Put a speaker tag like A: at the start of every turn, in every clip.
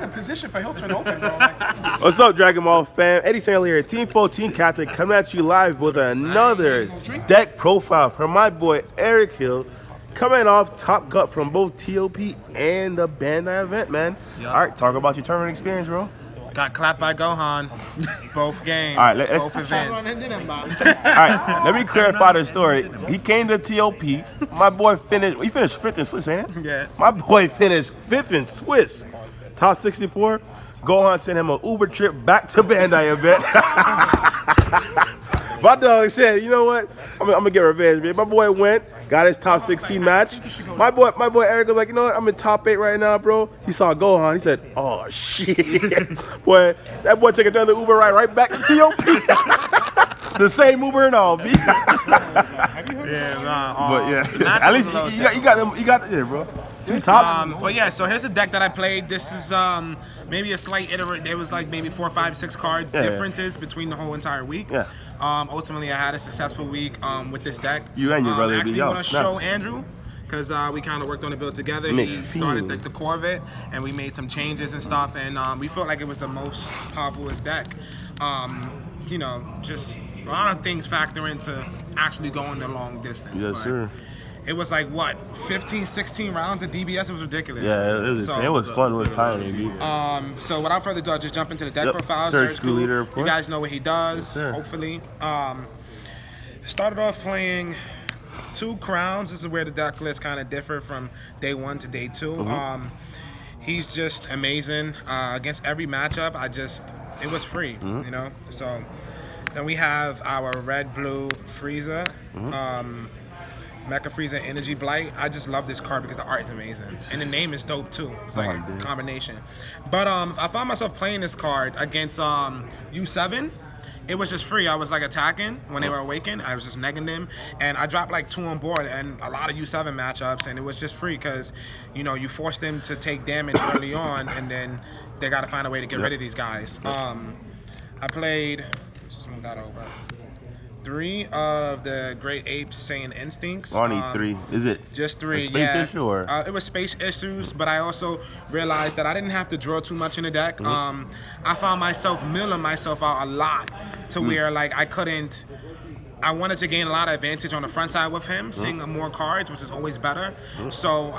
A: A position for Hilton open, bro. Like,
B: What's up, Dragon Ball fam? Eddie Samuel here, Team 14 Captain, coming at you live with another deck profile from my boy Eric Hill, coming off top cut from both TOP and the Bandai event, man.
C: Yep.
B: All right, talk about your tournament experience, bro.
C: Got clapped by Gohan, both games,
B: All right, let's
C: both events.
B: All right, let me clarify the story. He came to TOP. My boy finished. He finished fifth in Swiss, ain't it?
C: Yeah.
B: My boy finished fifth in Swiss. Top 64. Gohan sent him an Uber trip back to Bandai event. My dog said, you know what? I'm gonna get revenge, man. My boy went, got his top 16 match. My boy Eric was like, you know what? I'm in top 8 right now, bro. He saw Gohan. He said, oh shit. Boy, that boy took another Uber ride right back to TOP. The same Uber and all, B. But yeah, at least you got them. You got it, bro. Two tops.
C: But yeah, so here's a deck that I played. This is maybe a slight iteration. There was like maybe 4, 5, 6 card differences between the whole entire week.
B: Yeah.
C: Ultimately, I had a successful week with this deck.
B: You and your brother.
C: Actually, want to show Andrew because we kind of worked on the build together. He started the core of it, and we made some changes and stuff, and we felt like it was the most powerful deck. You know, just a lot of things factor into actually going the long distance.
B: Yes, sir.
C: It was like, what, 15, 16 rounds of DBS? It was ridiculous.
B: Yeah, it was fun. It was tiring, B.
C: So without further ado, I'll just jump into the deck profile.
B: SurgeKu leader, of course.
C: You guys know what he does, hopefully. Started off playing 2 crowns. This is where the deck list kind of differed from day 1 to day 2. He's just amazing. Against every matchup, it was free, you know? So then we have our red-blue Frieza. Mecha Frieza Energy Blight. I just love this card because the art is amazing. And the name is dope too. It's like a combination. But I found myself playing this card against U7. It was just free. I was like attacking when they were awakened. I was just negging them. And I dropped like 2 on board and a lot of U7 matchups. And it was just free because, you know, you force them to take damage early on and then they got to find a way to get rid of these guys. I played, smooth that over. 3 of the Great Apes Saiyan Instincts.
B: Only 3. Is it
C: just 3?
B: Space issue or?
C: It was space issues, but I also realized that I didn't have to draw too much in the deck. I found myself milling myself out a lot to where like I wanted to gain a lot of advantage on the front side with him, seeing more cards, which is always better. So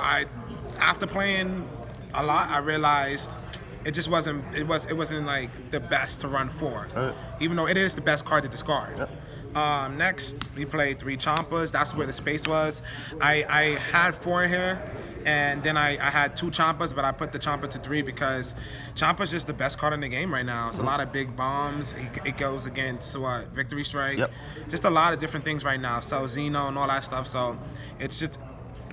C: after playing a lot, I realized it just wasn't. It wasn't like the best to run 4, even though it is the best card to discard. Next, we played 3 Champas. That's where the space was. I had 4 here, and then I had 2 Champas, but I put the Champa to 3 because Champa's just the best card in the game right now. It's a lot of big bombs. It goes against Victory Strike. Just a lot of different things right now. So Xeno and all that stuff. So it's just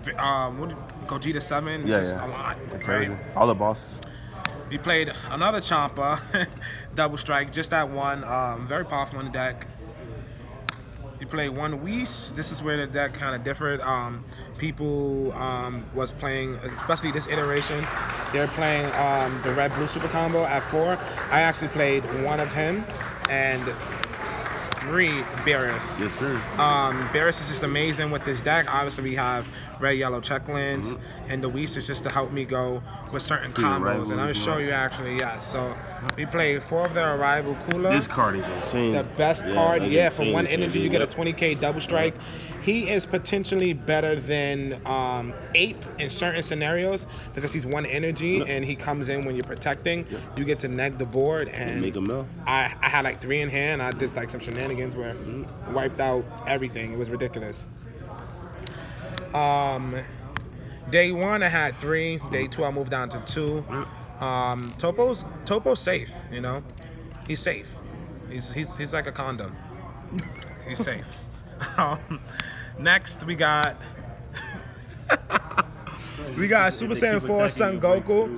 C: Gogeta 7. It's just a lot. Right?
B: All the bosses.
C: We played another Champa, Double Strike, just that one. Very powerful in the deck. You play 1 Whis. This is where the deck kind of differed. People was playing, especially this iteration, they're playing the red-blue super combo at 4. I actually played 1 of him and 3 Beerus.
B: Yes, sir.
C: Beerus is just amazing with this deck. Obviously, we have red-yellow check-lands, and the Whis is just to help me go with certain combos. And I'll show you actually, So we played 4 of their Arrival Cooler.
B: This card is insane.
C: The best card, for 1 energy, you get a 20k double strike. He is potentially better than Ape in certain scenarios because he's 1 energy and he comes in when you're protecting. You get to neg the board, and
B: make him mill.
C: I had like 3 in hand. I did like some shenanigans where I wiped out everything. It was ridiculous. Day 1 I had 3. Day 2 I moved down to 2. Topo's safe, you know. He's safe. He's like a condom. He's safe. Next we got Super Saiyan 4 Son Goku.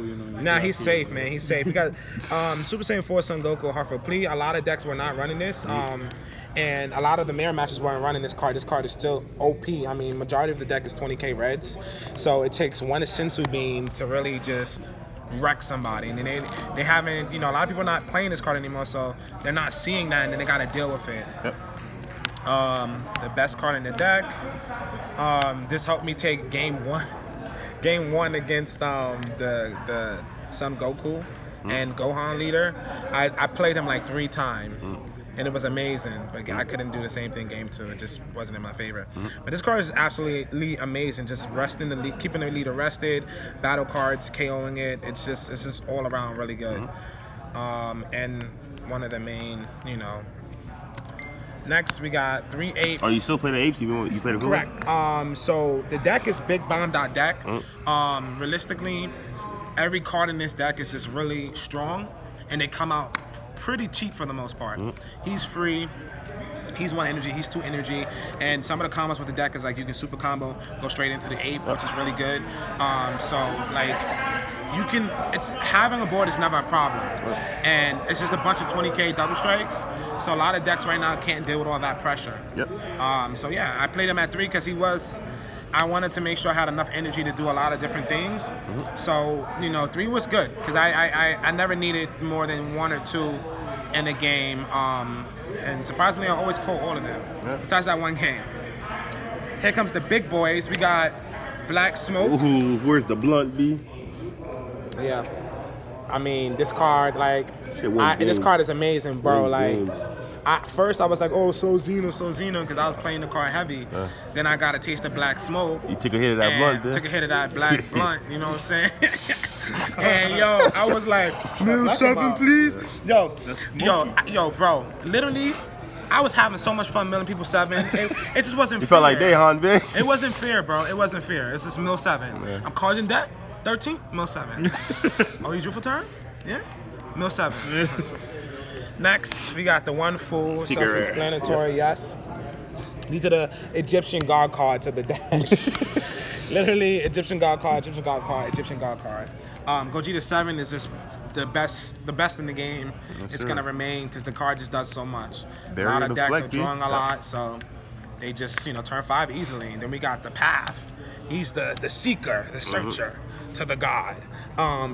C: Nah, he's safe, man. He's safe. We got Super Saiyan 4 Son Goku Heart Plea. A lot of decks were not running this. And a lot of the mirror matches weren't running this card. This card is still OP. I mean, majority of the deck is 20k reds. So it takes 1 Sensu Beam to really just wreck somebody. And then they haven't, you know, a lot of people are not playing this card anymore, so they're not seeing that, and then they got to deal with it. The best card in the deck. This helped me take game 1 against the Son Goku. and Gohan leader. I played him like 3 times. And it was amazing, but I couldn't do the same thing game 2. It just wasn't in my favor. But this card is absolutely amazing. Just resting the lead, keeping the leader rested, battle cards, KOing it. It's just all around really good. And one of the main, you know. Next, we got 3 apes.
B: Oh, you still play the apes? You play the
C: Correct. So the deck is Big Bomb.deck. Realistically, every card in this deck is just really strong, and they come out pretty cheap for the most part. He's free. He's 1 energy, he's 2 energy, and some of the combos with the deck is like you can super combo, go straight into the ape, which is really good. So like you can, it's having a board is never a problem, and it's just a bunch of 20k double strikes. So a lot of decks right now can't deal with all that pressure. So yeah, I played him at 3 because I wanted to make sure I had enough energy to do a lot of different things. So, you know, 3 was good because I never needed more than 1 or 2 in a game. And surprisingly, I always caught all of them, besides that 1 game. Here comes the big boys. We got Black Smoke.
B: Ooh, where's the blunt B?
C: Yeah. I mean, this card, like, this card is amazing, bro. Like, at first I was like, oh, so Xeno, because I was playing the card heavy. Then I got a taste of Black Smoke.
B: You took a hit of that blunt, dude.
C: Took a hit of that black blunt, you know what I'm saying? And yo, I was like, Mill 7, please. Yo, bro. Literally, I was having so much fun milling people 7. It just wasn't fair.
B: You felt like they, Han, big?
C: It wasn't fair, bro. It wasn't fair. It's just Mill 7. Yeah. I'm causing debt. 13, Mill 7. Oh, you drew for turn? Yeah? Mill 7. Next, we got the 1 Fool, self-explanatory, yes. These are the Egyptian God cards of the deck. Literally, Egyptian God card, Egyptian God card, Egyptian God card. Gogeta 7 is just the best in the game. It's gonna remain because the card just does so much. A lot of decks are drawing a lot, so they just, you know, turn 5 easily. And then we got the Path. He's the seeker, the searcher to the God.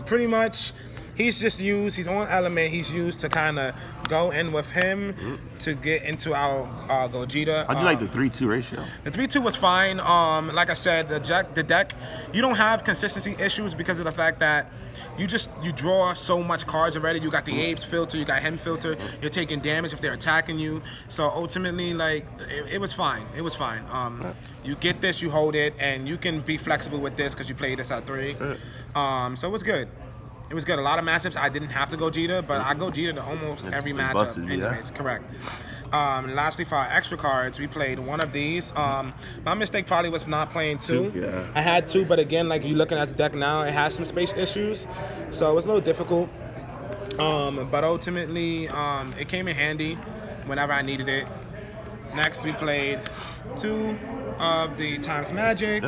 C: Pretty much, he's just used, he's on element, he's used to kind of go in with him to get into our Gogeta.
B: How'd you like the 3-2 ratio?
C: The 3-2 was fine. Like I said, the deck, you don't have consistency issues because of the fact that you draw so much cards already. You got the apes filter, you got him filter, you're taking damage if they're attacking you. So ultimately, like, it was fine. It was fine. You get this, you hold it, and you can be flexible with this because you played this at 3. So it was good. It was good. A lot of matchups I didn't have to go Gogeta, but I go Gogeta to almost every matchup. Anyways, correct. Lastly, for our extra cards, we played 1 of these. My mistake probably was not playing 2.
B: Yeah.
C: I had 2, but again, like you're looking at the deck now, it has some space issues, so it was a little difficult. But ultimately, it came in handy whenever I needed it. Next, we played 2 of the Times Magic.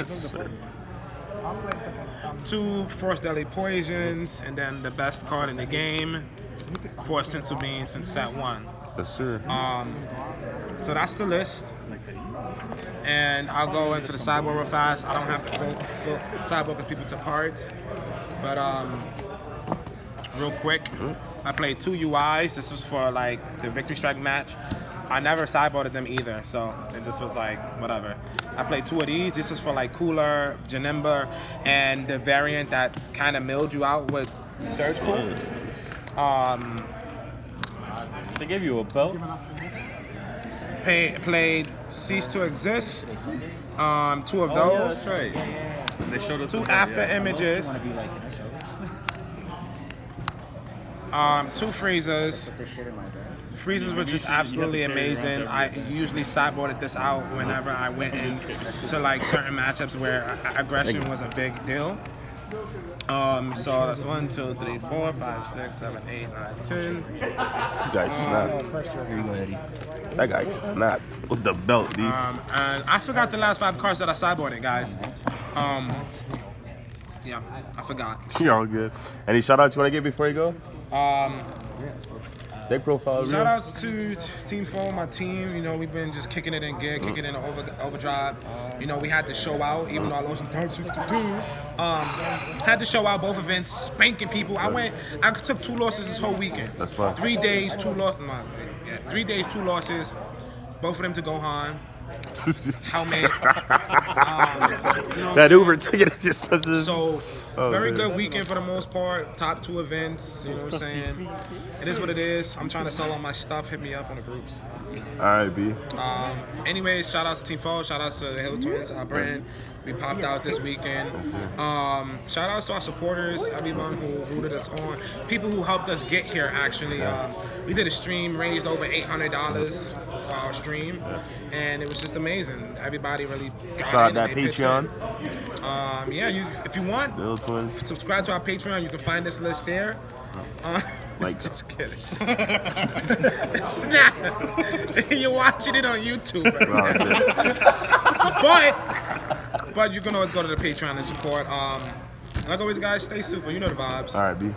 C: 2 Force Deadly Poisons, and then the best card in the game, 4 Sensu Beans since set 1.
B: Yes, sir.
C: So that's the list. And I'll go into the sideboard real fast. I don't have the full sideboard because people took cards. But real quick, I played 2 UIs. This was for like the Victory Strike match. I never sideboarded them either, so it just was like, whatever. I played 2 of these. This was for like Cooler, Janemba, and the variant that kind of milled you out with SurgeKu.
D: They gave you a belt?
C: Played Cease to Exist. 2 of those.
D: Yeah, that's right. They showed us
C: 2
D: that,
C: after
D: yeah.
C: images. 2 freezers. Freezers were just absolutely amazing. I usually sideboarded this out whenever I went into like certain matchups where aggression was a big deal. So that's 1, 2, 3, 4, 5, 6, 7, 8, 9, 10.
B: This guy snapped.
E: Here you go, Eddie.
B: That guy snapped with the belt, dude.
C: And I forgot the last 5 cards that I sideboarded, guys. Yeah, I forgot.
B: You're all good. Any shout outs you want to get before you go? Deck profile.
C: Shout outs to Team 4, my team. You know, we've been just kicking it in gear, kicking it in overdrive. You know, we had to show out, even though I lost some time to do. Had to show out both events, spanking people. I took 2 losses this whole weekend.
B: That's fine.
C: 3 days, 2 losses. 3 days, 2 losses. Both of them to Gohan. helmet.
B: That Uber ticket just puts us.
C: So, very
B: man.
C: good weekend for the most part. Top 2 events, you know what I'm saying? It is what it is. I'm trying to sell all my stuff. Hit me up on the groups.
B: All right, B.
C: Anyways, shout out to Team Foe. Shout out to the Hill Twins brand. We popped out this weekend. Shout out to our supporters, everyone who rooted us on. People who helped us get here, actually. We did a stream, raised over $800 for our stream. And it was just amazing. Everybody really got
B: Shout out
C: in
B: that
C: and they pitched
B: Patreon.
C: in. If you want,
B: Little Twins.
C: subscribe to our Patreon. You can find this list there.
B: Like
C: Just kidding. Snap. You're watching it on YouTube right now. But you can always go to the Patreon and support. Like always, guys, stay super. You know the vibes.
B: All right, B.